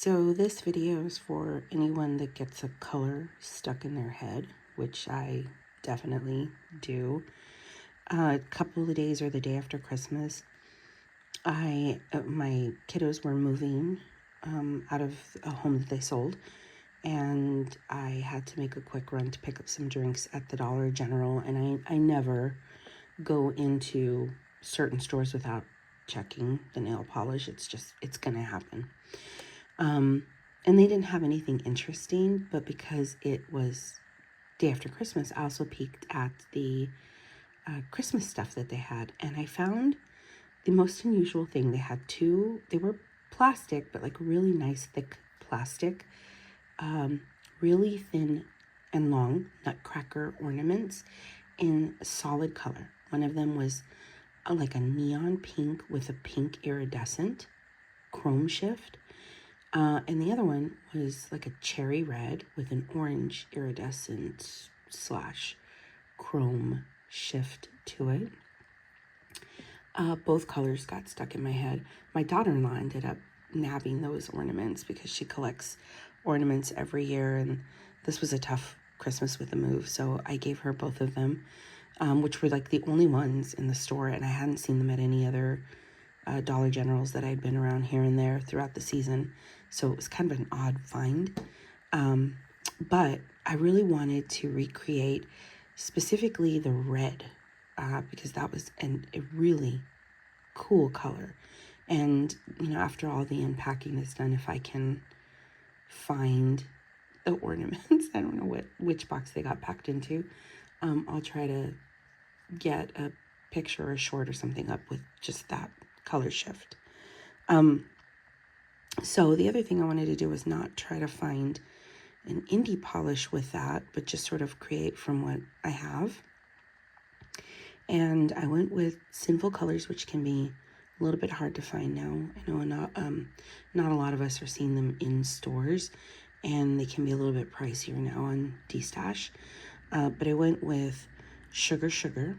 So this video is for anyone that gets a color stuck in their head, which I definitely do. A couple of days or the day after Christmas, my kiddos were moving out of a home that they sold, and I had to make a quick run to pick up some drinks at the Dollar General, and I never go into certain stores without checking the nail polish. It's gonna happen. And they didn't have anything interesting, but because it was day after Christmas, I also peeked at the Christmas stuff that they had, and I found the most unusual thing. They were plastic, but like really nice, thick plastic, really thin and long nutcracker ornaments in solid color. One of them was like a neon pink with a pink iridescent chrome shift. And the other one was like a cherry red with an orange iridescent / chrome shift to it. Both colors got stuck in my head. My daughter-in-law ended up nabbing those ornaments because she collects ornaments every year, and this was a tough Christmas with the move, so I gave her both of them, which were like the only ones in the store, and I hadn't seen them at any other Dollar Generals that I'd been around here and there throughout the season. So it was kind of an odd find. But I really wanted to recreate specifically the red because that was a really cool color. And, after all the unpacking is done, if I can find the ornaments, I don't know which box they got packed into, I'll try to get a picture or a short or something up with just that color shift. So the other thing I wanted to do was not try to find an indie polish with that, but just sort of create from what I have. And I went with Sinful Colors, which can be a little bit hard to find now. I know not a lot of us are seeing them in stores, and they can be a little bit pricier now on D-Stash. But I went with Sugar Sugar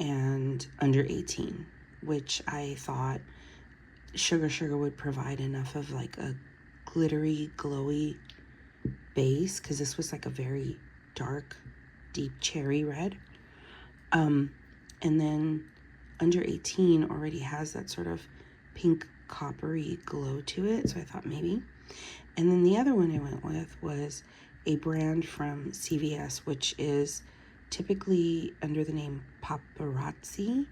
and Under 18, which I thought Sugar Sugar would provide enough of like a glittery, glowy base, because this was like a very dark, deep cherry red. And then Under 18 already has that sort of pink coppery glow to it, so I thought maybe. And then the other one I went with was a brand from CVS, which is typically under the name Paparazzi,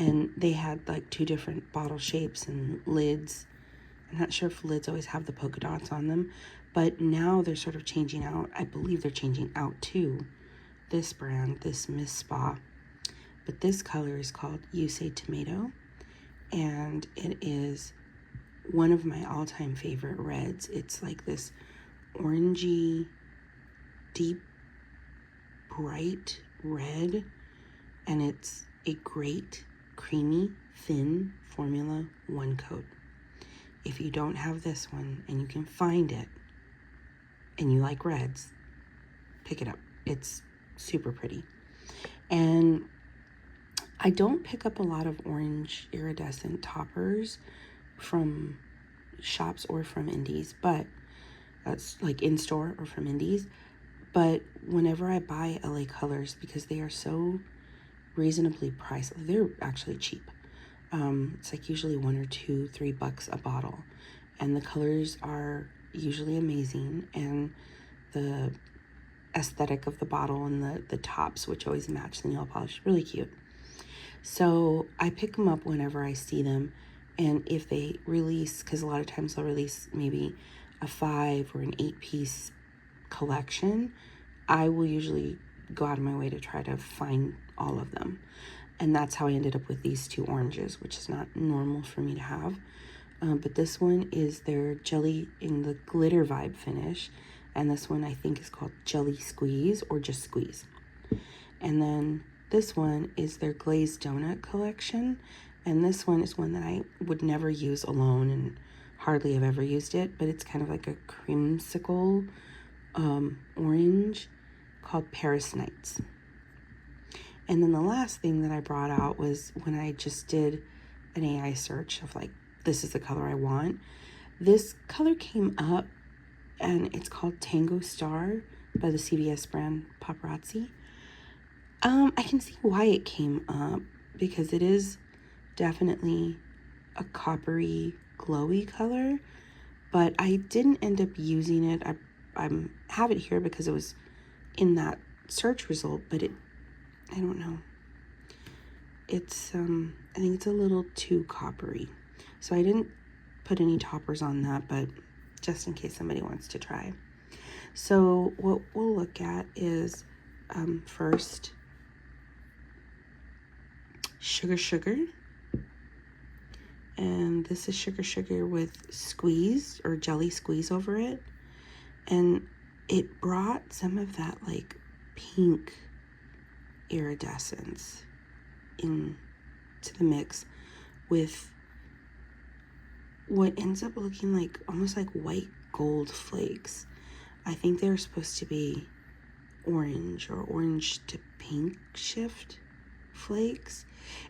and they had like two different bottle shapes and lids. I'm not sure if lids always have the polka dots on them, but now they're sort of changing out. I believe they're changing out to this brand, this Miss Spa. But this color is called You Say Tomato, and it is one of my all-time favorite reds. It's like this orangey, deep, bright red, and it's a great, creamy, thin Formula 1 coat. If you don't have this one and you can find it and you like reds, pick it up. It's super pretty. And I don't pick up a lot of orange iridescent toppers from shops or from indies, but that's like in store or from indies. But whenever I buy LA Colors, because they are so reasonably priced, they're actually cheap. It's like usually $1 or $2, $3 a bottle, and the colors are usually amazing, and the aesthetic of the bottle and the tops, which always match the nail polish, really cute. So I pick them up whenever I see them, and if they release, because a lot of times they'll release maybe a 5 or an 8-piece collection, I will usually go out of my way to try to find all of them. And that's how I ended up with these two oranges, which is not normal for me to have. But this one is their jelly in the glitter vibe finish, and this one I think is called Jelly Squeeze or just Squeeze. And then this one is their glazed donut collection, and this one is one that I would never use alone and hardly have ever used it, but it's kind of like a creamsicle orange called Paris Nights. And then the last thing that I brought out was when I just did an AI search of like, this is the color I want. This color came up, and it's called Tango Star by the CVS brand Paparazzi. I can see why it came up, because it is definitely a coppery, glowy color, but I didn't end up using it. I have it here because it was in that search result, but I don't know. It's, I think it's a little too coppery. So I didn't put any toppers on that, but just in case somebody wants to try. So what we'll look at is, first, Sugar Sugar. And this is Sugar Sugar with squeeze or jelly squeeze over it. And it brought some of that like pink iridescence into the mix with what ends up looking like almost like white gold flakes. I think they're supposed to be orange or orange to pink shift flakes.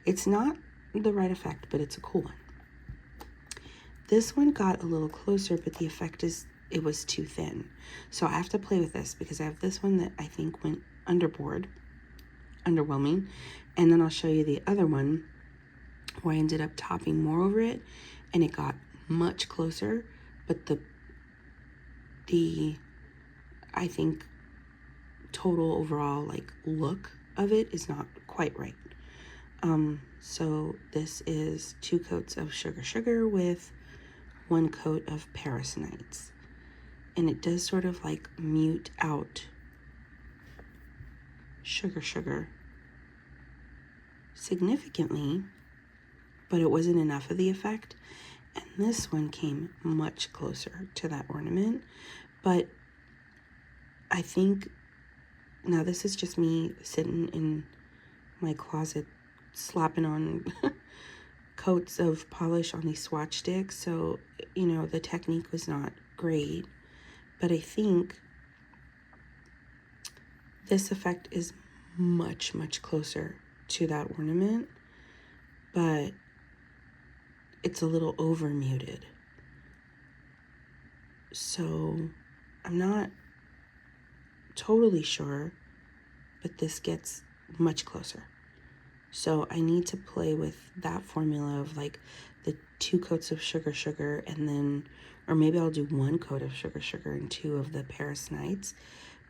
It's not the right effect, but it's a cool one. This one got a little closer, but the effect is it was too thin. So I have to play with this because I have this one that I think went underwhelming. And then I'll show you the other one where I ended up topping more over it and it got much closer, but the I think total overall like look of it is not quite right. So this is 2 coats of Sugar Sugar with 1 coat of Paris Nights, and it does sort of like mute out Sugar Sugar significantly, but it wasn't enough of the effect. And this one came much closer to that ornament, but I think now this is just me sitting in my closet slapping on coats of polish on these swatch sticks, so you know the technique was not great, but I think this effect is much closer to that ornament, but it's a little over muted. So I'm not totally sure, but this gets much closer. So I need to play with that formula of like the 2 coats of Sugar Sugar, and then, or maybe I'll do 1 coat of Sugar Sugar and 2 of the Paris Nights,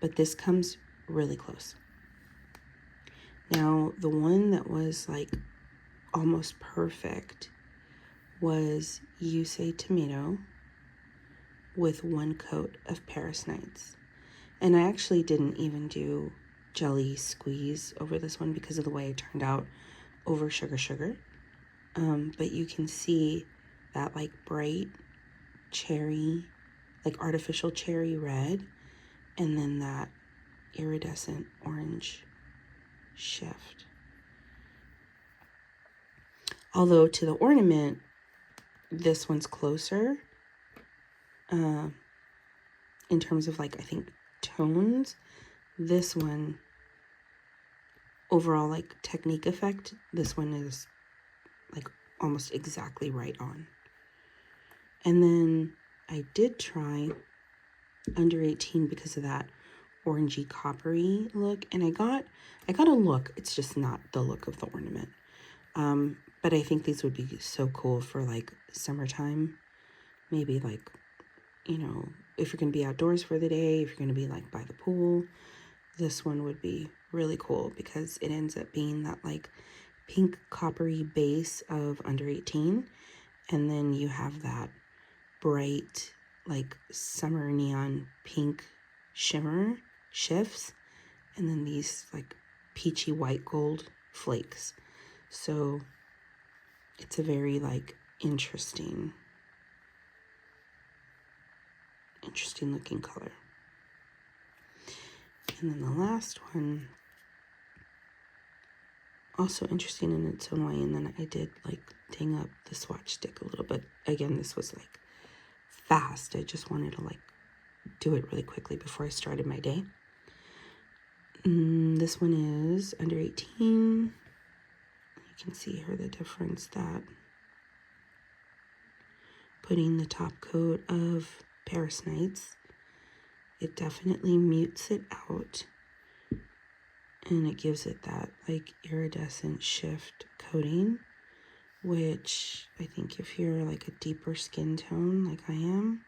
but this comes really close. Now, the one that was like almost perfect was You Say Tomato with 1 coat of Paris Nights. And I actually didn't even do jelly squeeze over this one because of the way it turned out over Sugar Sugar. But you can see that like bright cherry, like artificial cherry red, and then that iridescent orange shift. Although to the ornament, this one's closer in terms of like, I think, tones. This one, overall like technique effect, this one is like almost exactly right on. And then I did try under 18 because of that orangey coppery look, and I got a look. It's just not the look of the ornament. But I think these would be so cool for like summertime. Maybe like, you know, if you're gonna be outdoors for the day, if you're gonna be like by the pool, this one would be really cool because it ends up being that like pink coppery base of under 18, and then you have that bright like summer neon pink shimmer shifts, and then these like peachy white gold flakes. So it's a very like interesting looking color. And then the last one, also interesting in its own way, and then I did like ding up the swatch stick a little bit. Again, this was like fast. I just wanted to like do it really quickly before I started my day. This one is under 18. You can see here the difference that putting the top coat of Paris Nights. It definitely mutes it out, and it gives it that like iridescent shift coating, which I think if you're like a deeper skin tone like I am,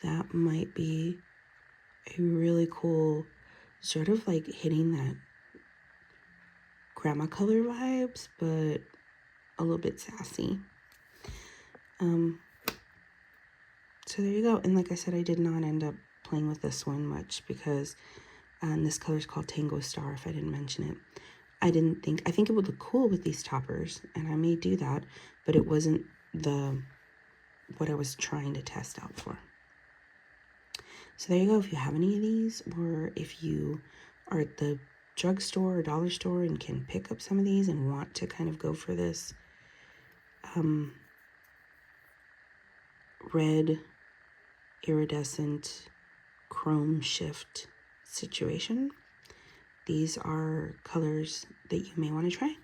that might be a really cool sort of like hitting that grandma color vibes, but a little bit sassy. So there you go. And like I said, I did not end up playing with this one much because this color is called Tango Star, if I didn't mention it. I think it would look cool with these toppers, and I may do that, but it wasn't what I was trying to test out for. So there you go. If you have any of these, or if you are at the drugstore or dollar store and can pick up some of these and want to kind of go for this red iridescent chrome shift situation, these are colors that you may want to try.